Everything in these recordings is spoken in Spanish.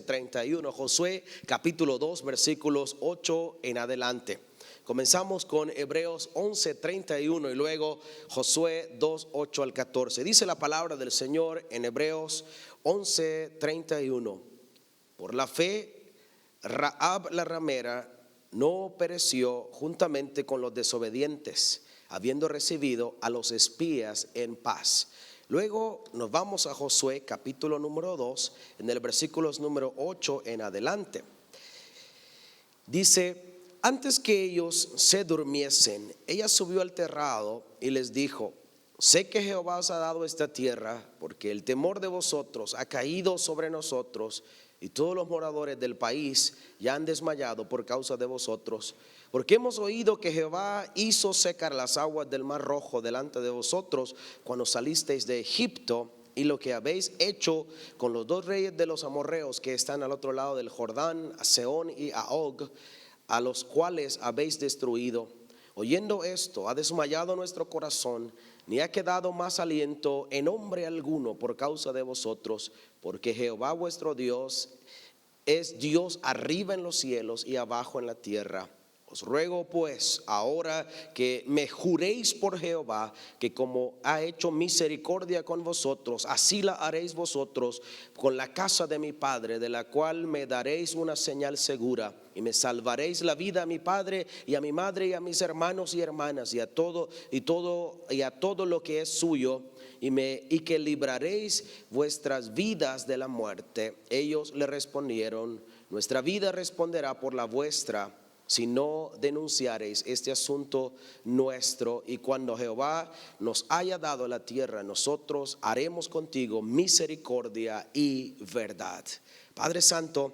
11:31, Josué capítulo 2 versículos 8 en adelante. Comenzamos con Hebreos 11:31 y luego Josué 2, 8 al 14. Dice la palabra del Señor en Hebreos 11:31. Por la fe, Rahab la ramera no pereció juntamente con los desobedientes, habiendo recibido a los espías en paz. Luego nos vamos a Josué capítulo número 2, en el versículos número 8 en adelante. Dice: antes que ellos se durmiesen, ella subió al terrado y les dijo: sé que Jehová os ha dado esta tierra, porque el temor de vosotros ha caído sobre nosotros, y todos los moradores del país ya han desmayado por causa de vosotros, porque hemos oído que Jehová hizo secar las aguas del mar Rojo delante de vosotros cuando salisteis de Egipto, y lo que habéis hecho con los dos reyes de los amorreos que están al otro lado del Jordán, a Sehón y a Og, a los cuales habéis destruido. Oyendo esto, ha desmayado nuestro corazón, ni ha quedado más aliento en hombre alguno por causa de vosotros, porque Jehová vuestro Dios es Dios arriba en los cielos y abajo en la tierra. Os ruego pues ahora que me juréis por Jehová, que como ha hecho misericordia con vosotros, así la haréis vosotros con la casa de mi padre, de la cual me daréis una señal segura, y me salvaréis la vida a mi padre y a mi madre y a mis hermanos y hermanas y a todo lo que es suyo, y que libraréis vuestras vidas de la muerte. Ellos le respondieron: nuestra vida responderá por la vuestra, si no denunciareis este asunto nuestro, y cuando Jehová nos haya dado la tierra, nosotros haremos contigo misericordia y verdad. Padre Santo,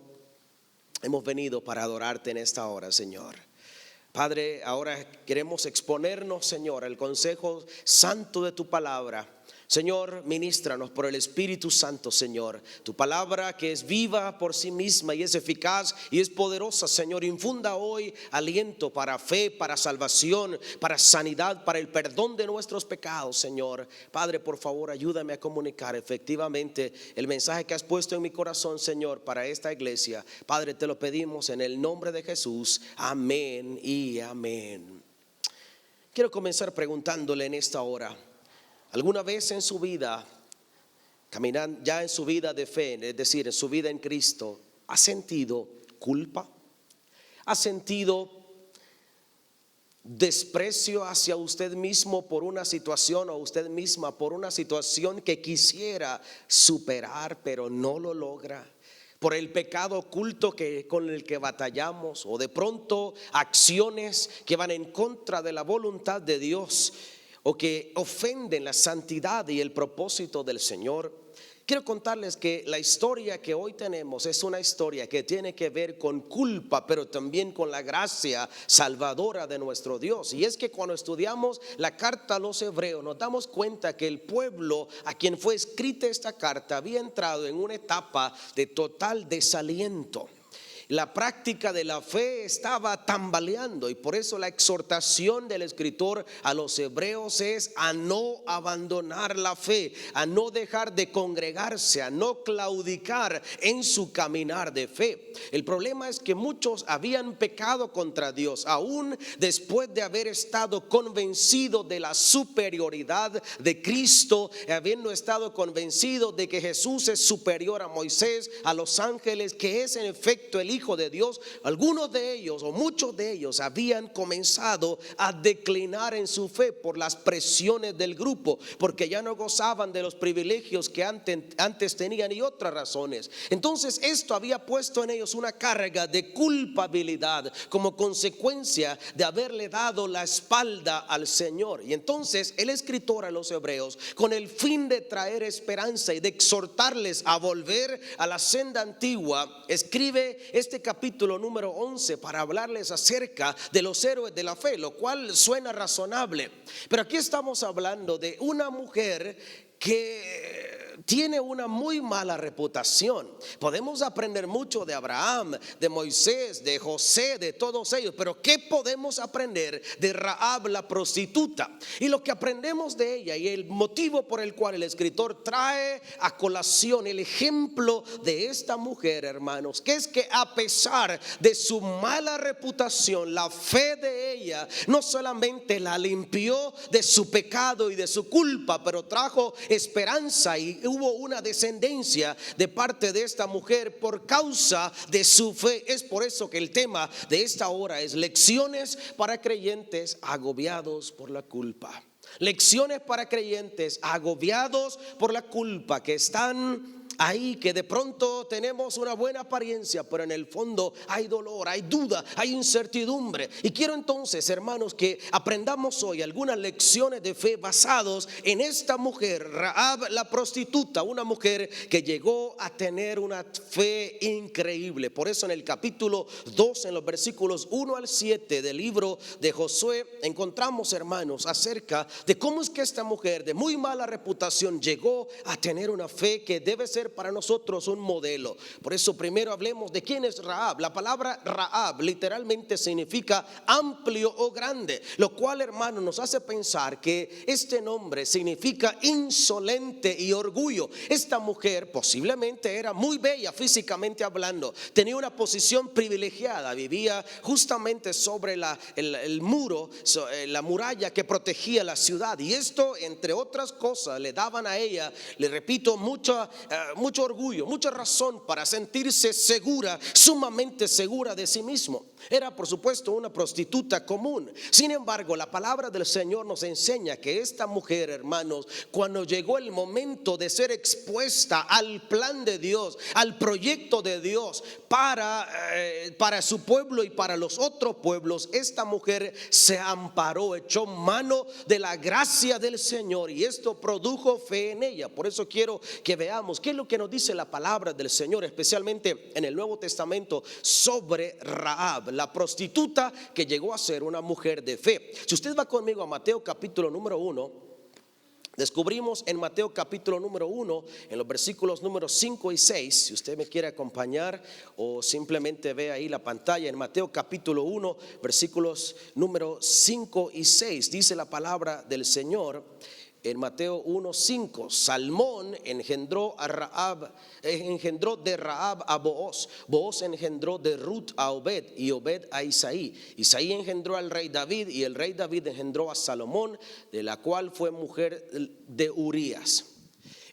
hemos venido para adorarte en esta hora, Señor. Padre, ahora queremos exponernos, Señor, al consejo santo de tu palabra. Señor, ministranos por el Espíritu Santo, Señor. Tu palabra, que es viva por sí misma y es eficaz y es poderosa, Señor, infunda hoy aliento para fe, para salvación, para sanidad, para el perdón de nuestros pecados, Señor. Padre, por favor, ayúdame a comunicar efectivamente el mensaje que has puesto en mi corazón, Señor, para esta iglesia. Padre, te lo pedimos en el nombre de Jesús. Amén y amén. Quiero comenzar preguntándole en esta hora: ¿alguna vez en su vida, caminando ya en su vida de fe, es decir, en su vida en Cristo, ha sentido culpa? ¿Ha sentido desprecio hacia usted mismo por una situación, o usted misma por una situación que quisiera superar pero no lo logra? Por el pecado oculto con el que batallamos, o de pronto acciones que van en contra de la voluntad de Dios, o que ofenden la santidad y el propósito del Señor. Quiero contarles que la historia que hoy tenemos es una historia que tiene que ver con culpa, pero también con la gracia salvadora de nuestro Dios. Y es que cuando estudiamos la carta a los hebreos, nos damos cuenta que el pueblo a quien fue escrita esta carta había entrado en una etapa de total desaliento. La práctica de la fe estaba tambaleando, y por eso la exhortación del escritor a los hebreos es a no abandonar la fe, a no dejar de congregarse, a no claudicar en su caminar de fe. El problema es que muchos habían pecado contra Dios, aún después de haber estado convencidos de la superioridad de Cristo, habiendo estado convencidos de que Jesús es superior a Moisés, a los ángeles, que es en efecto el Hijo de Dios. Algunos de ellos, o muchos de ellos, habían comenzado a declinar en su fe por las presiones del grupo, porque ya no gozaban de los privilegios que antes tenían, y otras razones. Entonces esto había puesto en ellos una carga de culpabilidad como consecuencia de haberle dado la espalda al Señor. Y entonces el escritor a los hebreos, con el fin de traer esperanza y de exhortarles a volver a la senda antigua, escribe este capítulo número 11 para hablarles acerca de los héroes de la fe, lo cual suena razonable. Pero aquí estamos hablando de una mujer que tiene una muy mala reputación. Podemos aprender mucho de Abraham, de Moisés, de José, de todos ellos, pero ¿qué podemos aprender de Rahab la prostituta? Y lo que aprendemos de ella y el motivo por el cual el escritor trae a colación el ejemplo de esta mujer, hermanos, que es que a pesar de su mala reputación, la fe de ella no solamente la limpió de su pecado y de su culpa, pero trajo esperanza y hubo una descendencia de parte de esta mujer por causa de su fe. Es por eso que el tema de esta hora es lecciones para creyentes agobiados por la culpa. Lecciones para creyentes agobiados por la culpa, que están ahí, que de pronto tenemos una buena apariencia, pero en el fondo hay dolor, hay duda, hay incertidumbre. Y quiero entonces, hermanos, que aprendamos hoy algunas lecciones de fe basados en esta mujer, Rahab la prostituta, una mujer que llegó a tener una fe increíble. Por eso en el capítulo 2, en los versículos 1 al 7 del libro de Josué, encontramos, hermanos, acerca de cómo es que esta mujer de muy mala reputación llegó a tener una fe que debe ser para nosotros un modelo. Por eso primero hablemos de quién es Rahab. La palabra Rahab literalmente significa amplio o grande, lo cual, hermano, nos hace pensar que este nombre significa insolente y orgullo. Esta mujer posiblemente era muy bella físicamente hablando, tenía una posición privilegiada, vivía justamente sobre el muro, la muralla que protegía la ciudad, y esto, entre otras cosas, le daban a ella, le repito, mucho orgullo, mucha razón para sentirse segura, sumamente segura de sí mismo. Era, por supuesto, una prostituta común. Sin embargo, la palabra del Señor nos enseña que esta mujer, hermanos, cuando llegó el momento de ser expuesta al plan de Dios, al proyecto de Dios para su pueblo y para los otros pueblos, esta mujer se amparó, echó mano de la gracia del Señor, y esto produjo fe en ella. Por eso quiero que veamos qué es lo que nos dice la palabra del Señor, especialmente en el Nuevo Testamento, sobre Rahab, la prostituta que llegó a ser una mujer de fe. Si usted va conmigo a Mateo capítulo número 1, descubrimos en Mateo capítulo número 1, en los versículos números 5 y 6, si usted me quiere acompañar o simplemente ve ahí la pantalla, en Mateo capítulo 1, versículos números 5 y 6, dice la palabra del Señor. En Mateo 1:5, Salmón engendró de Rahab a Booz, Booz engendró de Ruth a Obed, y Obed a Isaí, Isaí engendró al rey David, y el rey David engendró a Salomón, de la cual fue mujer de Urías.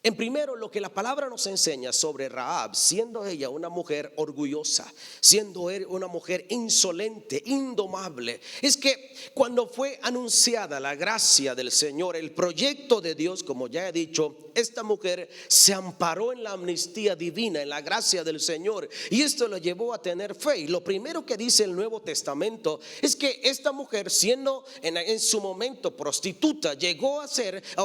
En primero, lo que la palabra nos enseña sobre Rahab, siendo ella una mujer orgullosa, siendo una mujer insolente, indomable, es que cuando fue anunciada la gracia del Señor, el proyecto de Dios, como ya he dicho, esta mujer se amparó en la amnistía divina, en la gracia del Señor, y esto lo llevó a tener fe. Y lo primero que dice el Nuevo Testamento es que esta mujer, siendo en su momento prostituta, llegó a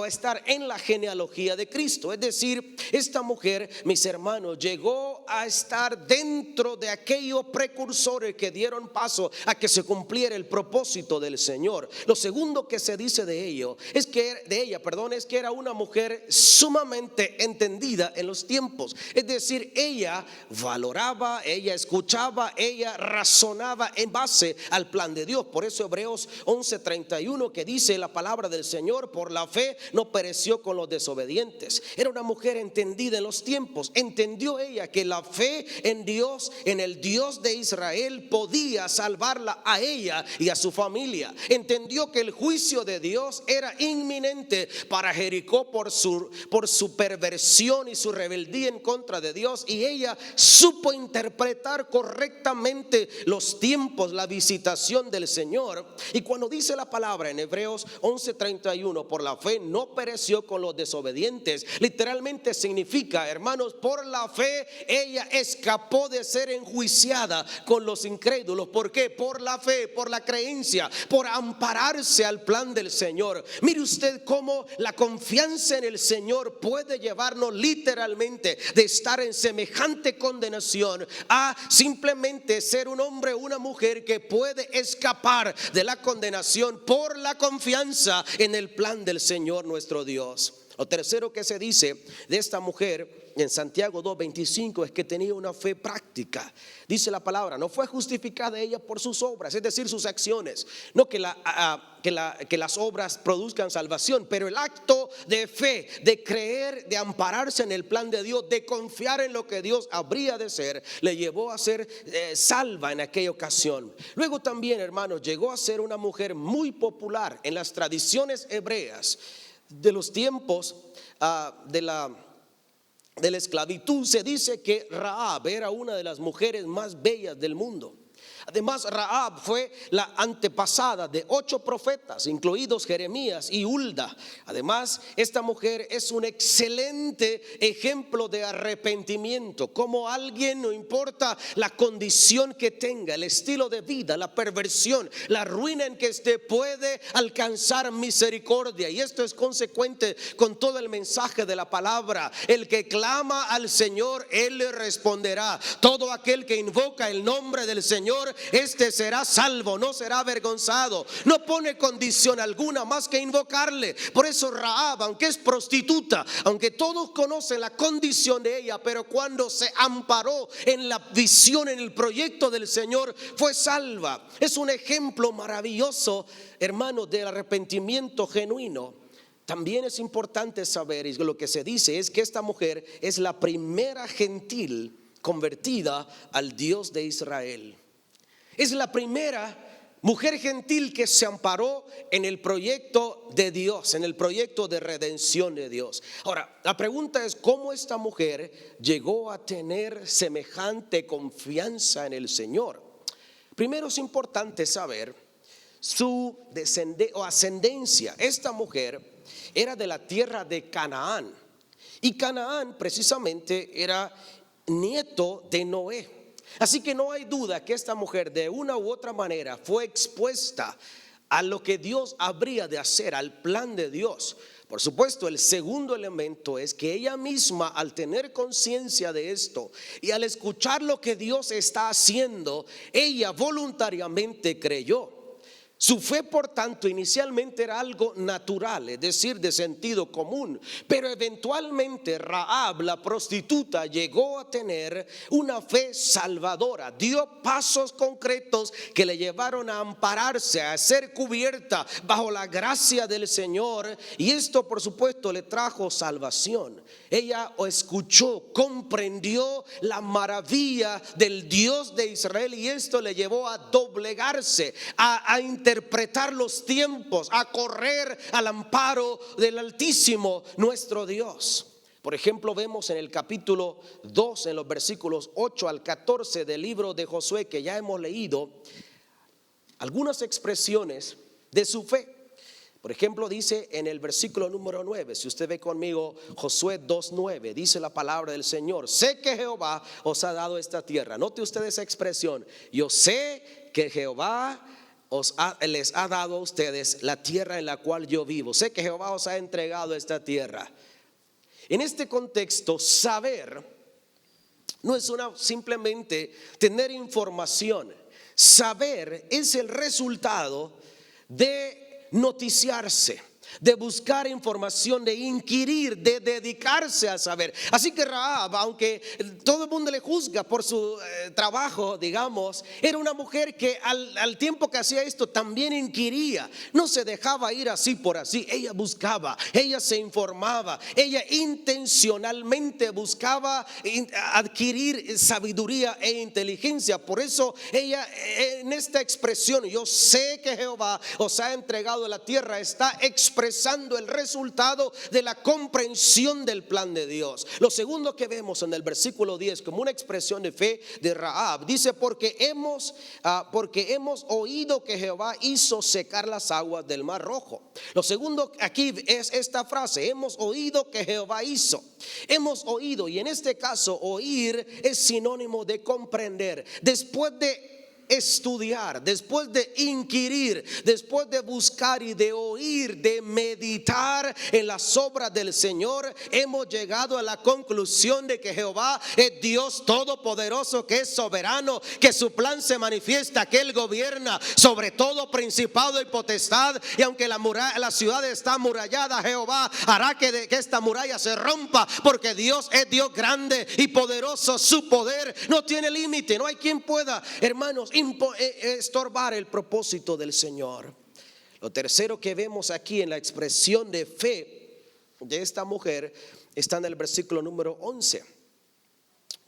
estar en la genealogía de Cristo. Es decir, esta mujer, mis hermanos, llegó a estar dentro de aquellos precursores que dieron paso a que se cumpliera el propósito del Señor. Lo segundo que se dice de ella es que era una mujer sumamente entendida en los tiempos. Es decir, ella valoraba, ella escuchaba, ella razonaba en base al plan de Dios. Por eso Hebreos 11:31, que dice la palabra del Señor: por la fe no pereció con los desobedientes. Era una mujer entendida en los tiempos. Entendió ella que la fe en Dios, en el Dios de Israel, podía salvarla a ella y a su familia. Entendió que el juicio de Dios era inminente para Jericó por su perversión y su rebeldía en contra de Dios, y ella supo interpretar correctamente los tiempos, la visitación del Señor. Y cuando dice la palabra en Hebreos 11:31, por la fe no pereció con los desobedientes, literalmente significa, hermanos, por la fe ella escapó de ser enjuiciada con los incrédulos. ¿Por qué? Por la fe, por la creencia, por ampararse al plan del Señor. Mire usted cómo la confianza en el Señor puede llevarnos literalmente de estar en semejante condenación a simplemente ser un hombre o una mujer que puede escapar de la condenación por la confianza en el plan del Señor nuestro Dios. Lo tercero que se dice de esta mujer en Santiago 2:25 es que tenía una fe práctica. Dice la palabra, no fue justificada ella por sus obras, es decir, sus acciones. No que las obras produzcan salvación, pero el acto de fe, de creer, de ampararse en el plan de Dios, de confiar en lo que Dios habría de ser, le llevó a ser salva en aquella ocasión. Luego también, hermanos, llegó a ser una mujer muy popular en las tradiciones hebreas de los tiempos de la esclavitud. Se dice que Rahab era una de las mujeres más bellas del mundo. Además, Rahab fue la antepasada de 8 profetas, incluidos Jeremías y Hulda. Además, esta mujer es un excelente ejemplo de arrepentimiento. Como alguien, no importa la condición que tenga, el estilo de vida, la perversión, la ruina en que esté, puede alcanzar misericordia. Y esto es consecuente con todo el mensaje de la palabra. El que clama al Señor, Él le responderá. Todo aquel que invoca el nombre del Señor, este será salvo, no será avergonzado. No pone condición alguna más que invocarle. Por eso Rahab, aunque es prostituta, aunque todos conocen la condición de ella, pero cuando se amparó en la visión, en el proyecto del Señor, fue salva. Es un ejemplo maravilloso, hermanos, del arrepentimiento genuino. También es importante saber, y lo que se dice es que esta mujer es la primera gentil convertida al Dios de Israel. Es la primera mujer gentil que se amparó en el proyecto de Dios, en el proyecto de redención de Dios. Ahora, la pregunta es, ¿cómo esta mujer llegó a tener semejante confianza en el Señor? Primero es importante saber su ascendencia. Esta mujer era de la tierra de Canaán, y Canaán precisamente era nieto de Noé. Así que no hay duda que esta mujer de una u otra manera fue expuesta a lo que Dios habría de hacer, al plan de Dios. Por supuesto, el segundo elemento es que ella misma, al tener conciencia de esto y al escuchar lo que Dios está haciendo, ella voluntariamente creyó. Su fe, por tanto, inicialmente era algo natural, es decir, de sentido común. Pero eventualmente Rahab, la prostituta, llegó a tener una fe salvadora. Dio pasos concretos que le llevaron a ampararse, a ser cubierta bajo la gracia del Señor. Y esto, por supuesto, le trajo salvación. Ella escuchó, comprendió la maravilla del Dios de Israel, y esto le llevó a doblegarse, a interpretar los tiempos, a correr al amparo del Altísimo, nuestro Dios. Por ejemplo, vemos en el capítulo 2, en los versículos 8 al 14 del libro de Josué, que ya hemos leído, algunas expresiones de su fe. Por ejemplo, dice en el versículo número 9, si usted ve conmigo Josué 2:9, dice la palabra del Señor: sé que Jehová os ha dado esta tierra. Note usted esa expresión: yo sé que Jehová les ha dado a ustedes la tierra en la cual yo vivo. Sé que Jehová os ha entregado esta tierra. En este contexto, saber no es simplemente tener información. Saber es el resultado de noticiarse, de buscar información, de inquirir, de dedicarse a saber. Así que Rahab, aunque todo el mundo le juzga por su trabajo, digamos, era una mujer que al tiempo que hacía esto también inquiría. No se dejaba ir así por así. Ella buscaba, ella se informaba, ella intencionalmente buscaba adquirir sabiduría e inteligencia. Por eso ella, en esta expresión, yo sé que Jehová os ha entregado la tierra, está expresando el resultado de la comprensión del plan de Dios. Lo segundo que vemos en el versículo 10 como una expresión de fe de Rahab, dice: porque hemos oído que Jehová hizo secar las aguas del Mar Rojo. Lo segundo aquí es esta frase: hemos oído que Jehová hizo. Hemos oído, y en este caso oír es sinónimo de comprender. Después de estudiar, después de inquirir, después de buscar y de oír, de meditar en las obras del Señor, hemos llegado a la conclusión de que Jehová es Dios todopoderoso, que es soberano, que su plan se manifiesta, que Él gobierna sobre todo principado y potestad. Y aunque la ciudad está amurallada, Jehová hará que esta muralla se rompa, porque Dios es Dios grande y poderoso. Su poder no tiene límite. No hay quien pueda, hermanos, estorbar el propósito del Señor. Lo tercero que vemos aquí en la expresión de fe de esta mujer está en el versículo número 11.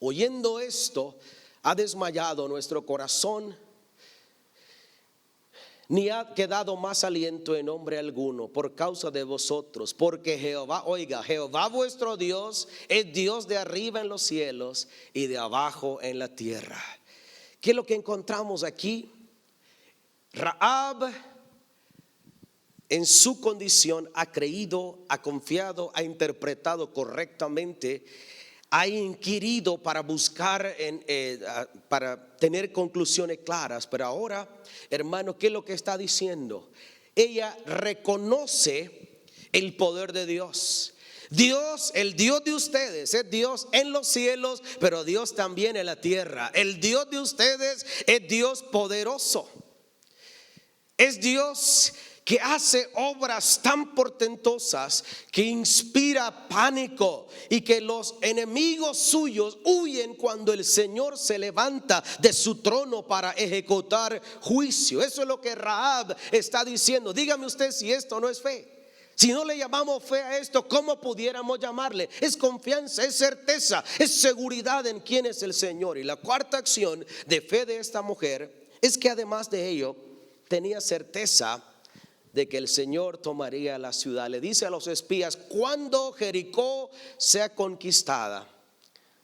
Oyendo esto, ha desmayado nuestro corazón, ni ha quedado más aliento en hombre alguno por causa de vosotros, porque Jehová, oiga, Jehová vuestro Dios es Dios de arriba en los cielos y de abajo en la tierra. ¿Qué es lo que encontramos aquí? Rahab, en su condición, ha creído, ha confiado, ha interpretado correctamente, ha inquirido para buscar, para tener conclusiones claras. Pero ahora, hermano, ¿qué es lo que está diciendo? Ella reconoce el poder de Dios. Dios, el Dios de ustedes es Dios en los cielos, pero Dios también en la tierra. El Dios de ustedes es Dios poderoso. Es Dios que hace obras tan portentosas que inspira pánico y que los enemigos suyos huyen cuando el Señor se levanta de su trono para ejecutar juicio. Eso es lo que Rahab está diciendo. Dígame usted si esto no es fe. Si no le llamamos fe a esto, ¿cómo pudiéramos llamarle? Es confianza, es certeza, es seguridad en quién es el Señor. Y la cuarta acción de fe de esta mujer es que además de ello tenía certeza de que el Señor tomaría la ciudad. Le dice a los espías: cuando Jericó sea conquistada,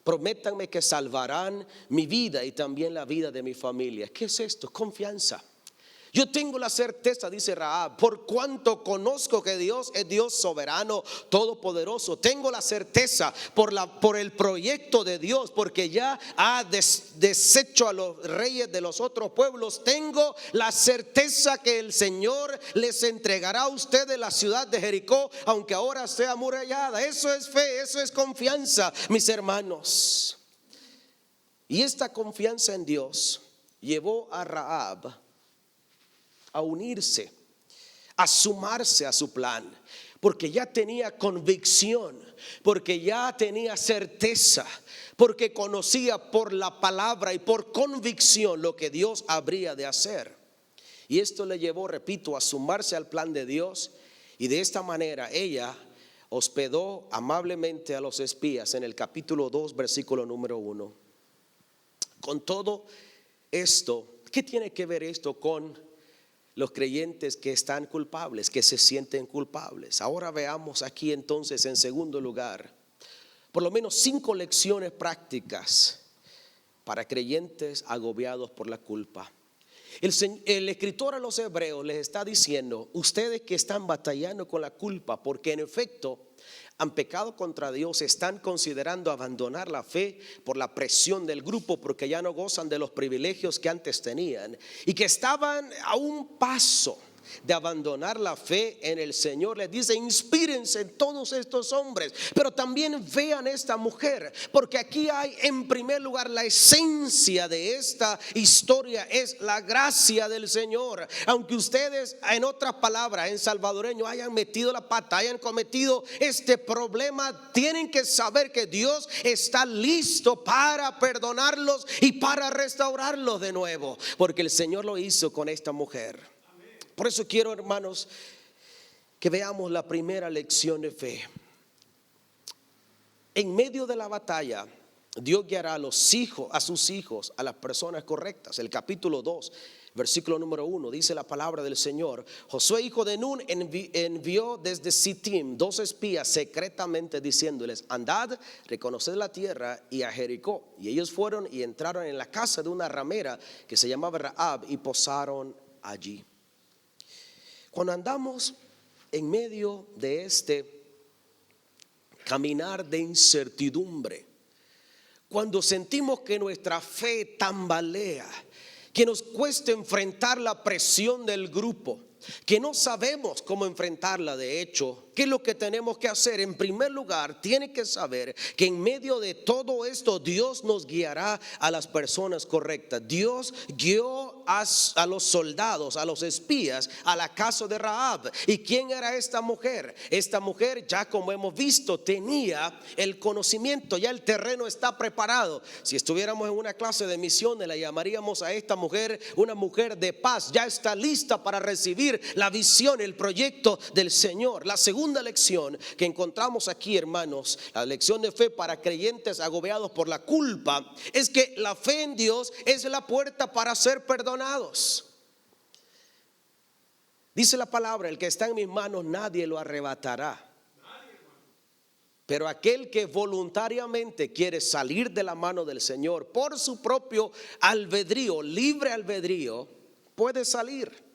prométanme que salvarán mi vida y también la vida de mi familia. ¿Qué es esto? Confianza. Yo tengo la certeza, dice Rahab, por cuanto conozco que Dios es Dios soberano, todopoderoso. Tengo la certeza por el proyecto de Dios, porque ya ha deshecho a los reyes de los otros pueblos. Tengo la certeza que el Señor les entregará a ustedes la ciudad de Jericó, aunque ahora sea amurallada. Eso es fe, eso es confianza, mis hermanos. Y esta confianza en Dios llevó a Rahab a unirse, a sumarse a su plan, porque ya tenía convicción, porque ya tenía certeza, porque conocía por la palabra y por convicción lo que Dios habría de hacer. Y esto le llevó, repito, a sumarse al plan de Dios. Y de esta manera ella hospedó amablemente a los espías en el capítulo 2, versículo número 1. Con todo esto, ¿qué tiene que ver esto con los creyentes que están culpables, que se sienten culpables? Ahora veamos aquí entonces, en segundo lugar, por lo menos 5 lecciones prácticas para creyentes agobiados por la culpa. El escritor a los hebreos les está diciendo: ustedes que están batallando con la culpa, porque en efecto han pecado contra Dios, están considerando abandonar la fe por la presión del grupo, porque ya no gozan de los privilegios que antes tenían, y que estaban a un paso de abandonar la fe en el Señor. Les dice: inspírense en todos estos hombres, pero también vean esta mujer, porque aquí hay en primer lugar la esencia de esta historia, es la gracia del Señor. Aunque ustedes, en otras palabras, en salvadoreño, hayan metido la pata, hayan cometido este problema, tienen que saber que Dios está listo para perdonarlos y para restaurarlos de nuevo, porque el Señor lo hizo con esta mujer. Por eso quiero, hermanos, que veamos la primera lección de fe. En medio de la batalla, Dios guiará a sus hijos, a las personas correctas. El capítulo 2, versículo número 1, dice la palabra del Señor: Josué, hijo de Nun, envió desde Sittim 2 espías secretamente, diciéndoles: andad, reconoced la tierra y a Jericó. Y ellos fueron y entraron en la casa de una ramera que se llamaba Rahab y posaron allí. Cuando andamos en medio de este caminar de incertidumbre, cuando sentimos que nuestra fe tambalea, que nos cuesta enfrentar la presión del grupo, que no sabemos cómo enfrentarla. De hecho, ¿qué es lo que tenemos que hacer? En primer lugar, tiene que saber que en medio de todo esto Dios nos guiará a las personas correctas. Dios guió a los soldados, a los espías, a la casa de Rahab. ¿Y quién era esta mujer? Esta mujer, ya como hemos visto, tenía el conocimiento, ya el terreno está preparado. Si estuviéramos en una clase de misiones, la llamaríamos a esta mujer una mujer de paz. Ya está lista para recibir la visión, el proyecto del Señor. La segunda lección que encontramos aquí, hermanos, la lección de fe para creyentes agobiados por la culpa, es que la fe en Dios es la puerta para ser perdonados. Dice la palabra: el que está en mis manos nadie lo arrebatará. Pero aquel que voluntariamente quiere salir de la mano del Señor por su propio albedrío, libre albedrío, puede salir.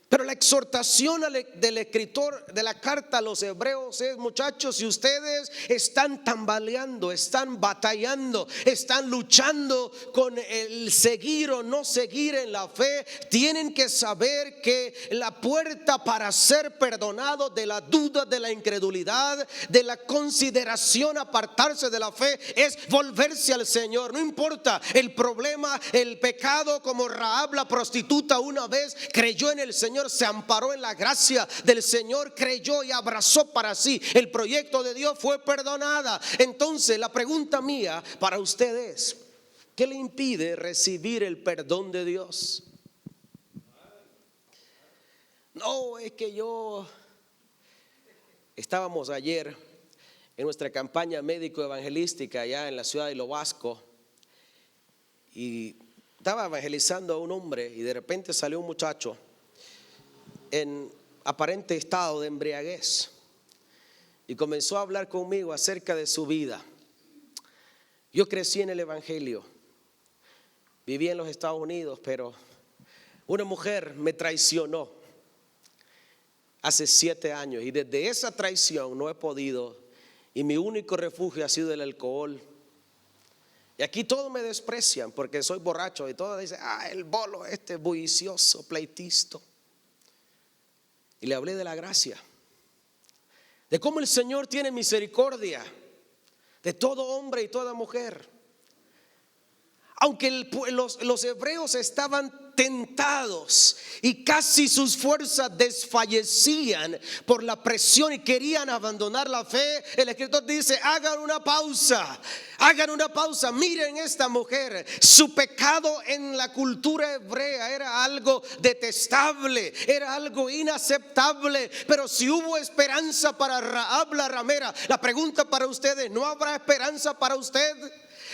Pero la exhortación del escritor de la carta a los hebreos es: muchachos, si ustedes están tambaleando, están batallando, están luchando con el seguir o no seguir en la fe, tienen que saber que la puerta para ser perdonado de la duda, de la incredulidad, de la consideración, apartarse de la fe, es volverse al Señor. No importa el problema, el pecado, como Rahab la prostituta una vez creyó en el Señor, se amparó en la gracia del Señor, creyó y abrazó para sí el proyecto de Dios, fue perdonada. Entonces la pregunta mía para ustedes: ¿qué le impide recibir el perdón de Dios? No, es que estábamos ayer en nuestra campaña médico-evangelística allá en la ciudad de Lo Vasco, y estaba evangelizando a un hombre, y de repente salió un muchacho en aparente estado de embriaguez y comenzó a hablar conmigo acerca de su vida. Yo crecí en el evangelio, viví en los Estados Unidos, pero una mujer me traicionó hace 7 años, y desde esa traición no he podido, y mi único refugio ha sido el alcohol. Y aquí todos me desprecian porque soy borracho, y todos dicen: el bolo bullicioso, pleitisto. Y le hablé de la gracia, de cómo el Señor tiene misericordia de todo hombre y toda mujer. Aunque los hebreos estaban tentados y casi sus fuerzas desfallecían por la presión y querían abandonar la fe, el escritor dice: hagan una pausa, miren esta mujer. Su pecado en la cultura hebrea era algo detestable, era algo inaceptable, pero si hubo esperanza para Rahab la ramera, la pregunta para ustedes: ¿no habrá esperanza para usted?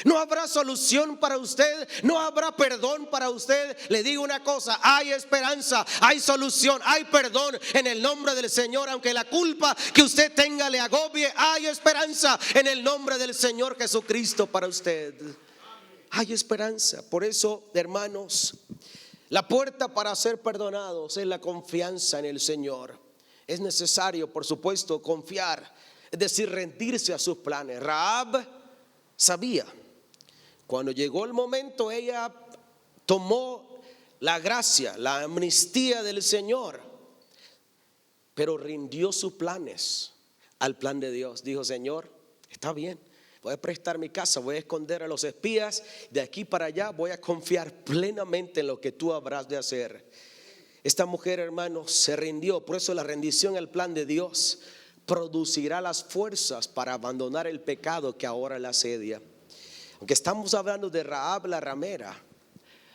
¿No habrá solución para usted? ¿No habrá perdón para usted? Le digo una cosa: hay esperanza, hay solución, hay perdón en el nombre del Señor. Aunque la culpa que usted tenga le agobie, hay esperanza en el nombre del Señor Jesucristo para usted. Hay esperanza. Por eso, hermanos, la puerta para ser perdonados es la confianza en el Señor. Es necesario, por supuesto, confiar, es decir, rendirse a sus planes. Rahab sabía. Cuando llegó el momento, ella tomó la gracia, la amnistía del Señor, pero rindió sus planes al plan de Dios. Dijo: Señor, está bien, voy a prestar mi casa, voy a esconder a los espías, de aquí para allá voy a confiar plenamente en lo que tú habrás de hacer. Esta mujer, hermanos, se rindió. Por eso la rendición al plan de Dios producirá las fuerzas para abandonar el pecado que ahora la asedia. Aunque estamos hablando de Rahab la ramera,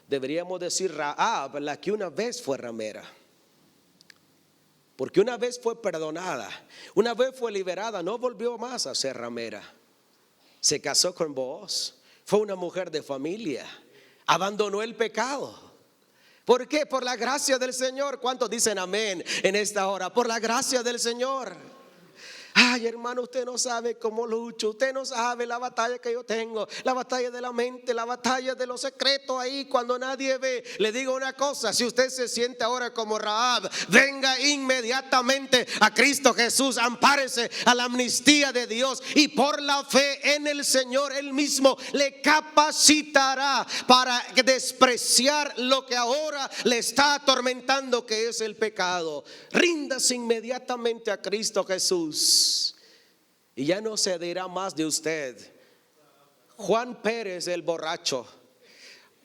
deberíamos decir Rahab la que una vez fue ramera, porque una vez fue perdonada, una vez fue liberada, no volvió más a ser ramera. Se casó con Booz, fue una mujer de familia, abandonó el pecado. ¿Por qué? Por la gracia del Señor. ¿Cuántos dicen amén en esta hora? Por la gracia del Señor. Ay, hermano, usted no sabe cómo lucho, usted no sabe la batalla que yo tengo, la batalla de la mente, la batalla de los secretos ahí cuando nadie ve. Le digo una cosa, si usted se siente ahora como Rahab, venga inmediatamente a Cristo Jesús, ampárese a la amnistía de Dios y por la fe en el Señor, Él mismo le capacitará para despreciar lo que ahora le está atormentando, que es el pecado. Ríndase inmediatamente a Cristo Jesús y ya no se dirá más de usted: Juan Pérez el borracho,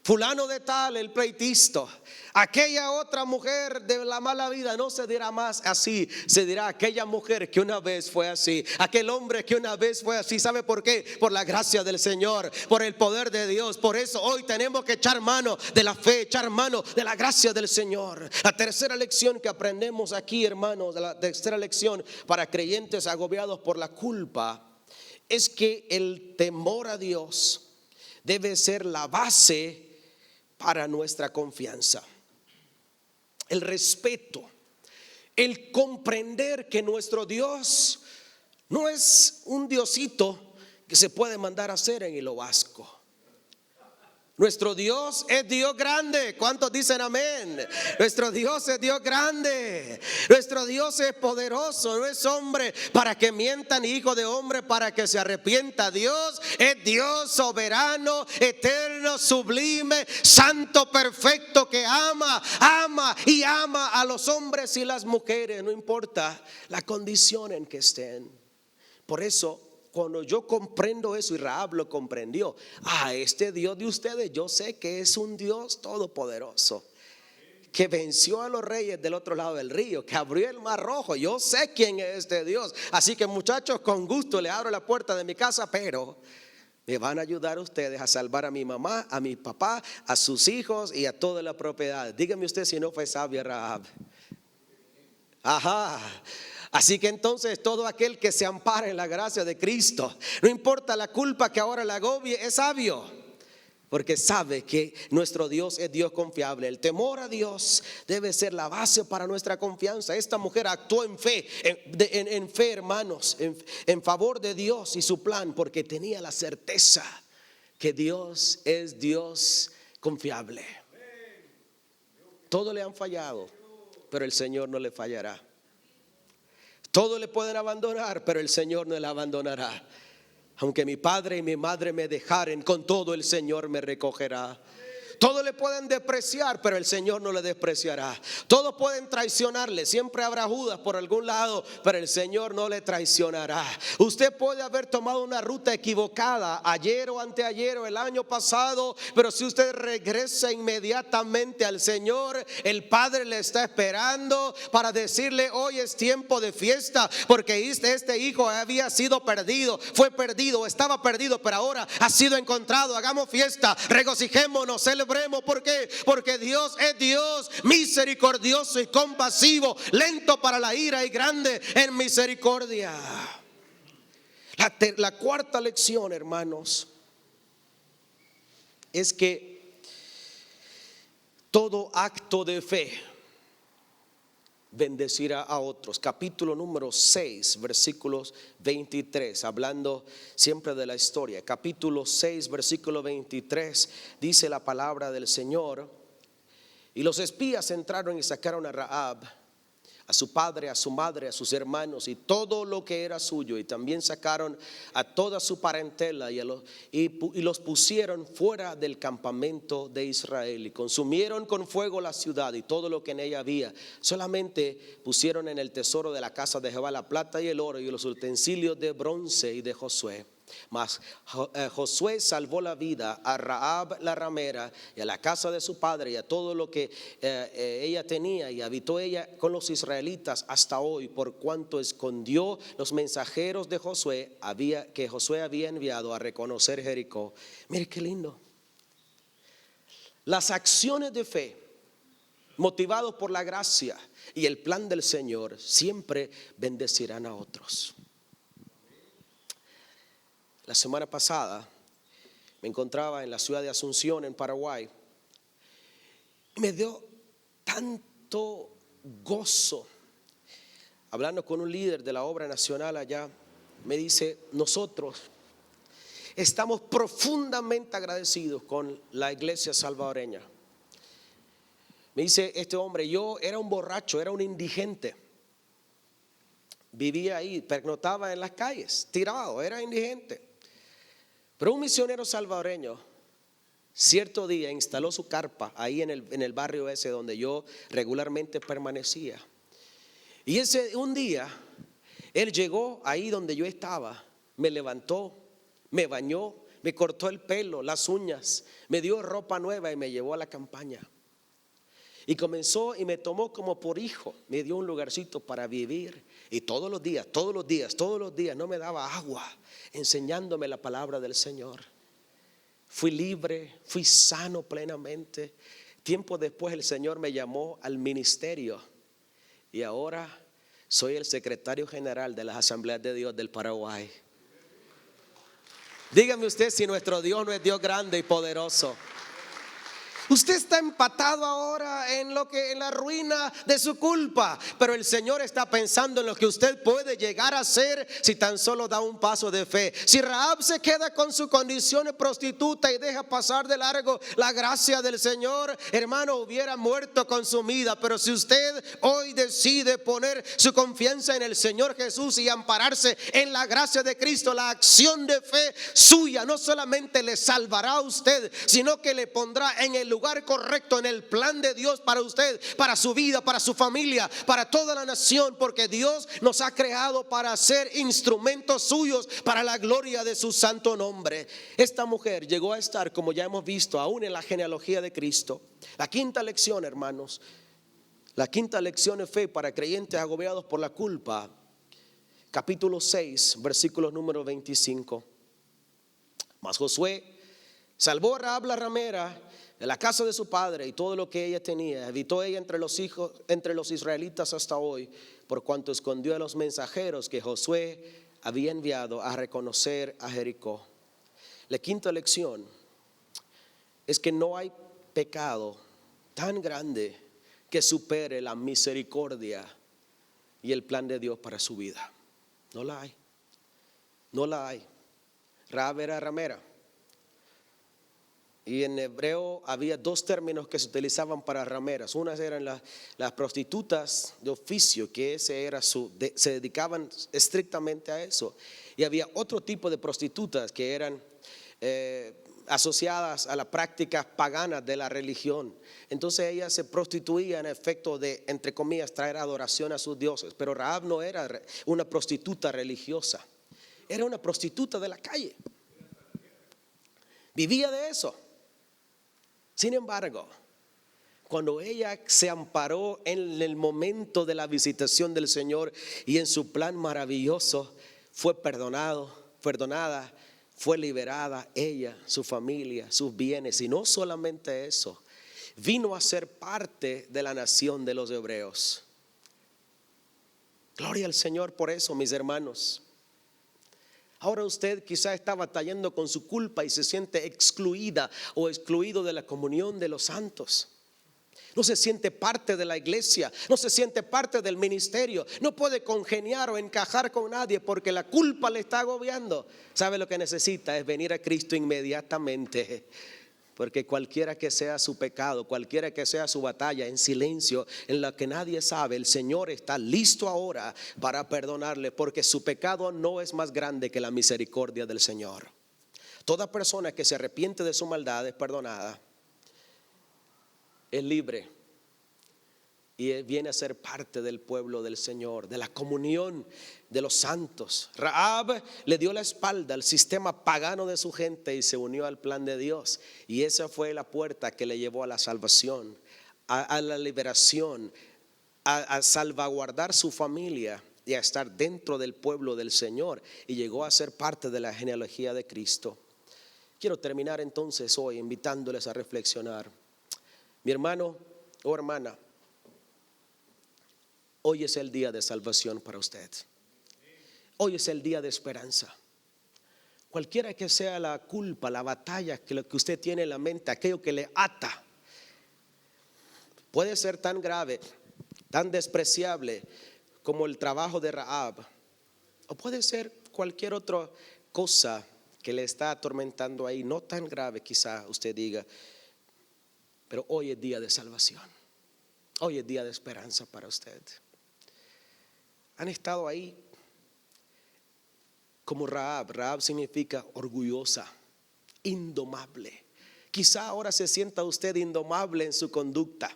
fulano de tal el pleitisto, aquella otra mujer de la mala vida. No se dirá más así, se dirá aquella mujer que una vez fue así, aquel hombre que una vez fue así. ¿Sabe por qué? Por la gracia del Señor, por el poder de Dios. Por eso hoy tenemos que echar mano de la fe, echar mano de la gracia del Señor. La tercera lección que aprendemos aquí, hermanos, la tercera lección para creyentes agobiados por la culpa, es que el temor a Dios debe ser la base para nuestra confianza. El respeto, el comprender que nuestro Dios no es un diosito que se puede mandar a hacer en Hilo Vasco. Nuestro Dios es Dios grande. ¿Cuántos dicen amén? Nuestro Dios es Dios grande. Nuestro Dios es poderoso. No es hombre para que mienta, ni hijo de hombre para que se arrepienta. Dios es Dios soberano, eterno, sublime, santo, perfecto, que ama a los hombres y las mujeres, no importa la condición en que estén. Por eso, cuando yo comprendo eso, y Rahab lo comprendió, este Dios de ustedes, yo sé que es un Dios todopoderoso, que venció a los reyes del otro lado del río, que abrió el mar rojo. Yo sé quién es este Dios. Así que, muchachos, con gusto le abro la puerta de mi casa, pero me van a ayudar ustedes a salvar a mi mamá, a mi papá, a sus hijos y a toda la propiedad. Dígame usted si no fue sabia Rahab. Así que entonces todo aquel que se ampara en la gracia de Cristo, no importa la culpa que ahora le agobie, es sabio, porque sabe que nuestro Dios es Dios confiable. El temor a Dios debe ser la base para nuestra confianza. Esta mujer actuó en fe, en fe, hermanos, en favor de Dios y su plan, porque tenía la certeza que Dios es Dios confiable. Todos le han fallado, pero el Señor no le fallará. Todos le pueden abandonar, pero el Señor no le abandonará. Aunque mi padre y mi madre me dejaren, con todo el Señor me recogerá. Todos le pueden despreciar, pero el Señor no le despreciará. Todos pueden traicionarle, siempre habrá Judas por algún lado, pero el Señor no le traicionará. Usted puede haber tomado una ruta equivocada ayer o anteayer o el año pasado, pero si usted regresa inmediatamente al Señor, el Padre le está esperando para decirle: hoy es tiempo de fiesta, porque este hijo había sido perdido, fue perdido, estaba perdido, pero ahora ha sido encontrado. Hagamos fiesta, regocijémonos, celebremos. ¿Por qué? Porque Dios es Dios misericordioso y compasivo, lento para la ira y grande en misericordia. La cuarta lección, hermanos, es que todo acto de fe bendecirá a otros. Capítulo número 6, versículos 23, hablando siempre de la historia. Capítulo 6, versículo 23, dice la palabra del Señor: y los espías entraron y sacaron a Rahab, a su padre, a su madre, a sus hermanos y todo lo que era suyo, y también sacaron a toda su parentela y los pusieron fuera del campamento de Israel, y consumieron con fuego la ciudad y todo lo que en ella había. Solamente pusieron en el tesoro de la casa de Jehová la plata y el oro y los utensilios de bronce y de Josué. Mas Josué salvó la vida a Rahab la ramera y a la casa de su padre y a todo lo que ella tenía, y habitó ella con los israelitas hasta hoy, por cuanto escondió los mensajeros de Josué que Josué había enviado a reconocer Jericó. Mire qué lindo. Las acciones de fe, motivados por la gracia y el plan del Señor, siempre bendecirán a otros. La semana pasada me encontraba en la ciudad de Asunción, en Paraguay, y me dio tanto gozo hablando con un líder de la obra nacional allá, me dice: nosotros estamos profundamente agradecidos con la iglesia salvadoreña. Me dice este hombre: yo era un borracho, era un indigente, vivía ahí, pernoctaba en las calles, tirado, era indigente. Pero un misionero salvadoreño cierto día instaló su carpa ahí en el barrio ese donde yo regularmente permanecía. Y un día él llegó ahí donde yo estaba, me levantó, me bañó, me cortó el pelo, las uñas, me dio ropa nueva y me llevó a la campaña. Y comenzó y me tomó como por hijo, me dio un lugarcito para vivir. Y todos los días no me daba agua, enseñándome la palabra del Señor. Fui libre, fui sano plenamente. Tiempo después el Señor me llamó al ministerio y ahora soy el secretario general de las Asambleas de Dios del Paraguay. Dígame usted si nuestro Dios no es Dios grande y poderoso. Usted está empatado ahora en la ruina de su culpa, pero el Señor está pensando en lo que usted puede llegar a ser si tan solo da un paso de fe. Si Rahab se queda con su condición de prostituta y deja pasar de largo la gracia del Señor, hermano, hubiera muerto consumida. Pero si usted hoy decide poner su confianza en el Señor Jesús y ampararse en la gracia de Cristo, la acción de fe suya no solamente le salvará a usted, sino que le pondrá en el lugar correcto en el plan de Dios para usted, para su vida, para su familia, para toda la nación, porque Dios nos ha creado para ser instrumentos suyos para la gloria de su santo nombre. Esta mujer llegó a estar, como ya hemos visto, aún en la genealogía de Cristo. La quinta lección, hermanos, la quinta lección de fe para creyentes agobiados por la culpa, capítulo 6, versículos número 25. Mas Josué salvó a Rahab la ramera de la casa de su padre y todo lo que ella tenía. Habitó ella entre los israelitas hasta hoy, por cuanto escondió a los mensajeros que Josué había enviado a reconocer a Jericó. La quinta lección es que no hay pecado tan grande que supere la misericordia y el plan de Dios para su vida. No la hay. No la hay. Rahab era ramera. Y en hebreo había dos términos que se utilizaban para rameras. Unas eran las prostitutas de oficio, que se dedicaban estrictamente a eso. Y había otro tipo de prostitutas que eran asociadas a las prácticas paganas de la religión. Entonces ellas se prostituían en efecto de, entre comillas, traer adoración a sus dioses. Pero Rahab no era una prostituta religiosa, era una prostituta de la calle. Vivía de eso. Sin embargo, cuando ella se amparó en el momento de la visitación del Señor y en su plan maravilloso, fue perdonada, fue liberada ella, su familia, sus bienes. Y no solamente eso, vino a ser parte de la nación de los hebreos. Gloria al Señor por eso, mis hermanos. Ahora usted quizá está batallando con su culpa y se siente excluida o excluido de la comunión de los santos. No se siente parte de la iglesia, no se siente parte del ministerio, no puede congeniar o encajar con nadie porque la culpa le está agobiando. ¿Sabe lo que necesita? Es venir a Cristo inmediatamente. Porque cualquiera que sea su pecado, cualquiera que sea su batalla en silencio, en la que nadie sabe, el Señor está listo ahora para perdonarle, porque su pecado no es más grande que la misericordia del Señor. Toda persona que se arrepiente de su maldad es perdonada, es libre y viene a ser parte del pueblo del Señor, de la comunión de los santos. Rahab le dio la espalda al sistema pagano de su gente y se unió al plan de Dios. Y esa fue la puerta que le llevó a la salvación, a la liberación, a salvaguardar su familia y a estar dentro del pueblo del Señor. Y llegó a ser parte de la genealogía de Cristo. Quiero terminar entonces hoy invitándoles a reflexionar. Mi hermano o hermana, hoy es el día de salvación para usted. Hoy es el día de esperanza. Cualquiera que sea la culpa, la batalla que lo que usted tiene en la mente, aquello que le ata, puede ser tan grave, tan despreciable como el trabajo de Rahab, o puede ser cualquier otra cosa que le está atormentando ahí, no tan grave quizá usted diga, pero hoy es día de salvación, hoy es día de esperanza para usted. Han estado ahí como Rahab. Rahab significa orgullosa, indomable. Quizá ahora se sienta usted indomable en su conducta.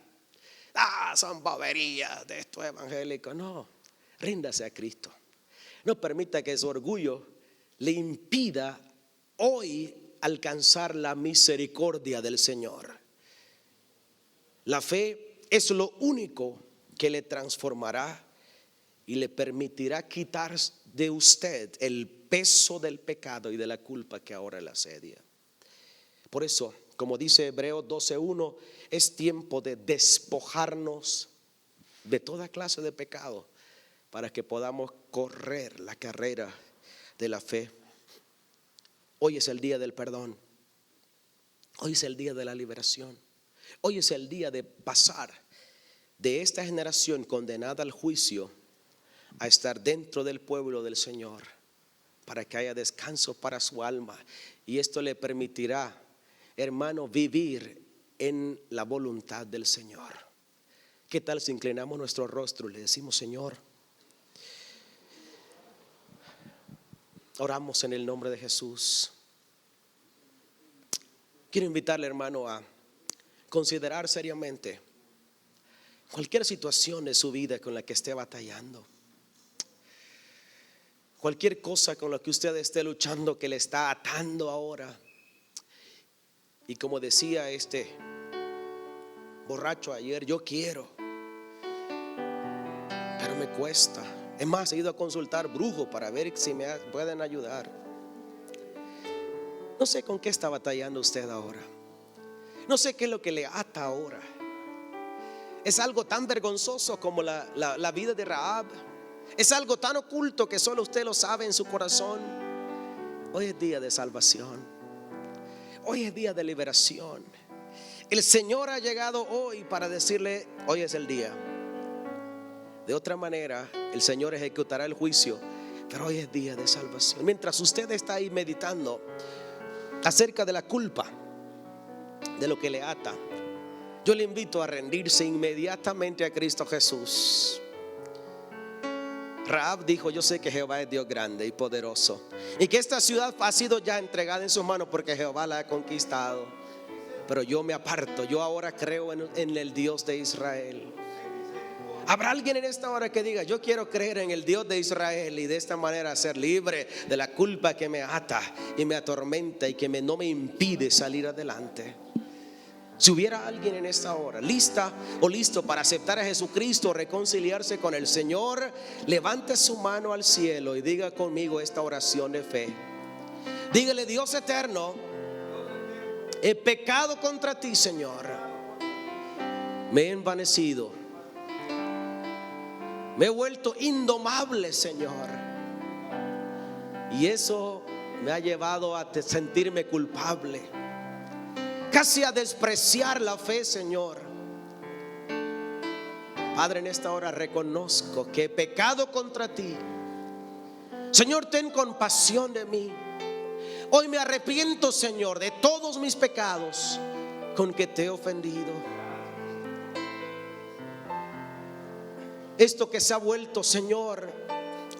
Son boberías de estos evangélicos. No, ríndase a Cristo. No permita que su orgullo le impida hoy alcanzar la misericordia del Señor. La fe es lo único que le transformará y le permitirá quitar de usted el peso del pecado y de la culpa que ahora le asedia. Por eso, como dice Hebreos 12:1, es tiempo de despojarnos de toda clase de pecado para que podamos correr la carrera de la fe. Hoy es el día del perdón. Hoy es el día de la liberación. Hoy es el día de pasar de esta generación condenada al juicio a estar dentro del pueblo del Señor, para que haya descanso para su alma. Y esto le permitirá, hermano, vivir en la voluntad del Señor. ¿Qué tal si inclinamos nuestro rostro y le decimos: Señor, oramos en el nombre de Jesús? Quiero invitarle, hermano, a considerar seriamente cualquier situación de su vida con la que esté batallando, cualquier cosa con la que usted esté luchando, que le está atando ahora. Y como decía este borracho ayer, yo quiero, pero me cuesta. Es más, he ido a consultar brujos para ver si me pueden ayudar. No sé con qué está batallando usted ahora. No sé qué es lo que le ata ahora. Es algo tan vergonzoso como la vida de Rahab. Es algo tan oculto que solo usted lo sabe en su corazón. Hoy es día de salvación. Hoy es día de liberación. El Señor ha llegado hoy para decirle: hoy es el día. De otra manera, el Señor ejecutará el juicio, pero hoy es día de salvación. Mientras usted está ahí meditando acerca de la culpa, de lo que le ata, yo le invito a rendirse inmediatamente a Cristo Jesús. Rahab dijo: yo sé que Jehová es Dios grande y poderoso, y que esta ciudad ha sido ya entregada en sus manos porque Jehová la ha conquistado. Pero yo me aparto, yo ahora creo en el Dios de Israel. ¿Habrá alguien en esta hora que diga: yo quiero creer en el Dios de Israel y de esta manera ser libre de la culpa que me ata y me atormenta y que no me impide salir adelante? Si hubiera alguien en esta hora lista o listo para aceptar a Jesucristo, reconciliarse con el Señor, levante su mano al cielo y diga conmigo esta oración de fe. Dígale: Dios eterno, he pecado contra ti, Señor. Me he envanecido, me he vuelto indomable, Señor, y eso me ha llevado a sentirme culpable, casi a despreciar la fe, Señor. Padre, en esta hora reconozco que he pecado contra ti. Señor, ten compasión de mí. Hoy me arrepiento, Señor, de todos mis pecados con que te he ofendido. Esto que se ha vuelto, Señor,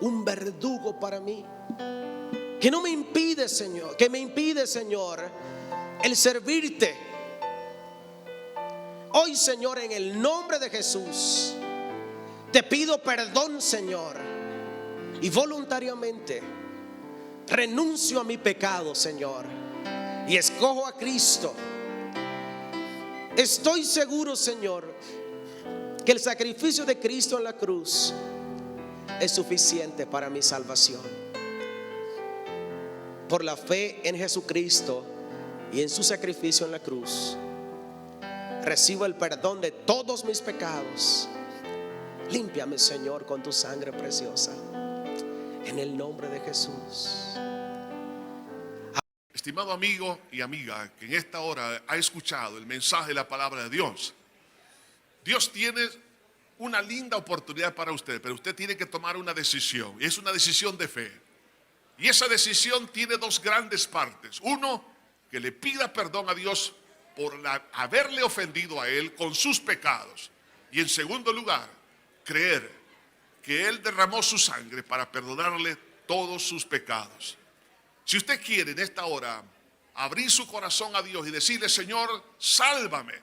un verdugo para mí, que no me impide, Señor, que me impide, Señor, el servirte. Hoy, Señor, en el nombre de Jesús, te pido perdón, Señor, y voluntariamente renuncio a mi pecado, Señor, y escojo a Cristo. Estoy seguro, Señor, que el sacrificio de Cristo en la cruz es suficiente para mi salvación. Por la fe en Jesucristo y en su sacrificio en la cruz, recibo el perdón de todos mis pecados. Límpiame, Señor, con tu sangre preciosa, en el nombre de Jesús. Estimado amigo y amiga que en esta hora ha escuchado el mensaje de la palabra de Dios, Dios tiene una linda oportunidad para usted, pero usted tiene que tomar una decisión. Es una decisión de fe. Y esa decisión tiene dos grandes partes. Uno, que le pida perdón a Dios por haberle ofendido a Él con sus pecados. Y en segundo lugar, creer que Él derramó su sangre para perdonarle todos sus pecados. Si usted quiere en esta hora abrir su corazón a Dios y decirle, Señor, sálvame,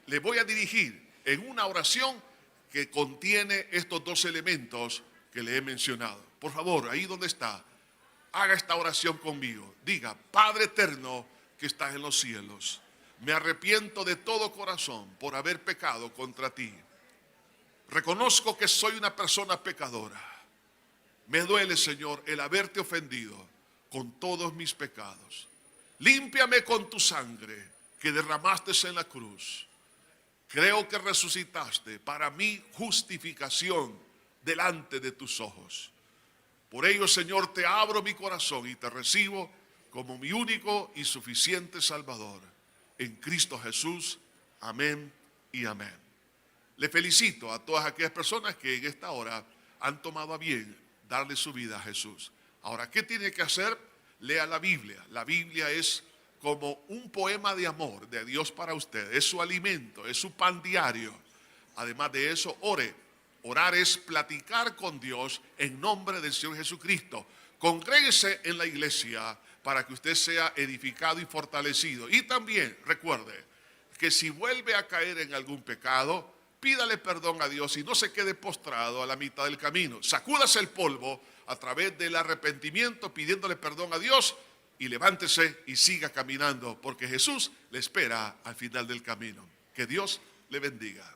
le voy a dirigir en una oración que contiene estos dos elementos que le he mencionado. Por favor, ahí donde está, haga esta oración conmigo. Diga, Padre eterno que estás en los cielos, me arrepiento de todo corazón por haber pecado contra ti. Reconozco que soy una persona pecadora. Me duele, Señor, el haberte ofendido con todos mis pecados. Límpiame con tu sangre que derramaste en la cruz. Creo que resucitaste para mi justificación delante de tus ojos. Por ello, Señor, te abro mi corazón y te recibo como mi único y suficiente Salvador. En Cristo Jesús. Amén y amén. Le felicito a todas aquellas personas que en esta hora han tomado a bien darle su vida a Jesús. Ahora, ¿qué tiene que hacer? Lea la Biblia. La Biblia es como un poema de amor de Dios para usted. Es su alimento, es su pan diario. Además de eso, ore. Orar es platicar con Dios en nombre del Señor Jesucristo. Congréguese en la iglesia para que usted sea edificado y fortalecido. Y también recuerde que si vuelve a caer en algún pecado, pídale perdón a Dios y no se quede postrado a la mitad del camino. Sacúdase el polvo a través del arrepentimiento pidiéndole perdón a Dios y levántese y siga caminando porque Jesús le espera al final del camino. Que Dios le bendiga.